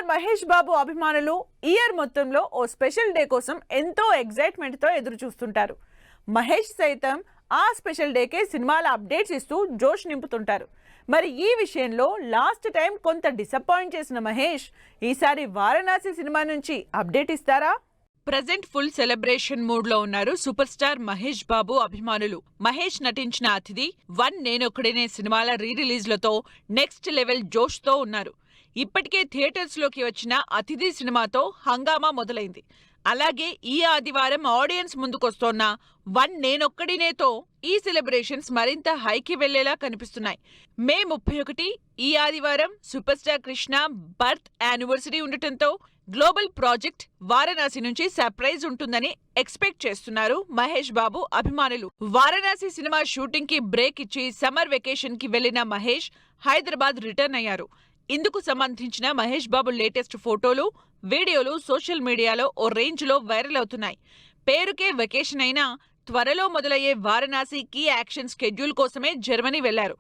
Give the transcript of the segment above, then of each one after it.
Star Mahesh Babu అభిమానులు year మొత్తంలో ఓ special day కోసం ఎంతో ఎగ్జైట్మెంట్ తో ఎదురు చూస్తుంటారు. మహేష్ సైతం ఆ స్పెషల్ డేకే సినిమాల అప్డేట్స్ ఇస్తూ జోష్ నింపుతుంటారు. మరి ఈ విషయంలో లాస్ట్ టైం కొంత డిసప్పాయింట్ చేసిన మహేష్ ఈసారి వారణాసి సినిమా నుంచి అప్డేట్ ఇస్తారా? ప్రజెంట్ ఫుల్ సెలబ్రేషన్ మూడ్ లో ఉన్నారు సూపర్ స్టార్ మహేష్ బాబు అభిమానులు. మహేష్ నటించిన అతిథి, వన్ నేనొక్కడినే సినిమాల రీ రిలీజ్లతో నెక్స్ట్ లెవెల్ జోష్ తో ఉన్నారు. ఇప్పటికే థియేటర్స్ లోకి వచ్చిన అతిథి సినిమాతో హంగామా మొదలైంది. అలాగే ఈ ఆదివారం ఆడియన్స్ ముందుకొస్తోన్న వన్ నేనొక్కడినేతో ఈ సెలబ్రేషన్స్ మరింత హైకి వెళ్లేలా కనిపిస్తున్నాయి. మే 31 ఈ ఆదివారం super star Krishna birth anniversary ఉండటంతో గ్లోబల్ ప్రాజెక్ట్ వారణాసి నుంచి సర్ప్రైజ్ ఉంటుందని ఎక్స్పెక్ట్ చేస్తున్నారు మహేష్ బాబు అభిమానులు. వారణాసి సినిమా షూటింగ్ కి బ్రేక్ ఇచ్చి సమ్మర్ వెకేషన్ కి వెళ్లిన మహేష్ హైదరాబాద్ రిటర్న్ అయ్యారు. ఇందుకు సంబంధించిన మహేష్ బాబు లేటెస్ట్ ఫోటోలు, వీడియోలు సోషల్ మీడియాలో ఓ రేంజ్ లో వైరల్ అవుతున్నాయి. పేరుకే వెకేషన్ అయినా త్వరలో మొదలయ్యే వారణాసి కీ యాక్షన్ స్కెడ్యూల్ కోసమే జర్మనీ వెళ్లారు.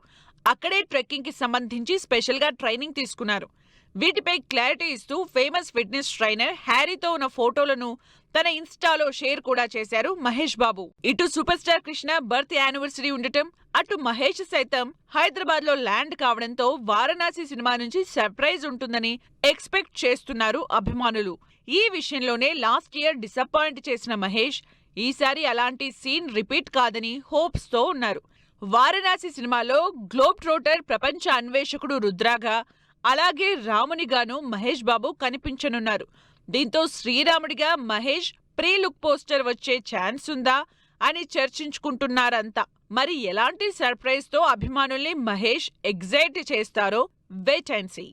అక్కడే ట్రెక్కింగ్ కి సంబంధించి స్పెషల్ గా ట్రైనింగ్ తీసుకున్నారు. వీటిపై క్లారిటీ ఇస్తూ ఫేమస్ ఫిట్నెస్ ట్రైనర్ హ్యారీతో ఉన్న ఫోటోలను తన ఇన్స్టాలో షేర్ కూడా చేశారు మహేష్ బాబు. ఇటు super star Krishna birth anniversary ఉండటం, అటు మహేష్ సైతం హైదరాబాద్ లో ల్యాండ్ కావడంతో వారణాసి సినిమా నుంచి సర్ప్రైజ్ ఉంటుందని ఎక్స్పెక్ట్ చేస్తున్నారు అభిమానులు. ఈ విషయంలోనే లాస్ట్ ఇయర్ డిసప్పాయింట్ చేసిన మహేష్ ఈసారి అలాంటి సీన్ రిపీట్ కాదని హోప్స్ తో ఉన్నారు. వారణాసి సినిమాలో గ్లోబ్ ట్రోటర్ ప్రపంచ అన్వేషకుడు రుద్రాగా, అలాగే రామునిగాను మహేష్ బాబు కనిపించనున్నారు. దీంతో శ్రీరాముడిగా మహేష్ ప్రీ లుక్ పోస్టర్ వచ్చే ఛాన్స్ ఉందా అని చర్చించుకుంటున్నారంతా. మరి ఎలాంటి సర్ప్రైజ్ తో అభిమానుల్ని మహేష్ ఎగ్జైట్ చేస్తారో వెయిట్ అండ్ సీ.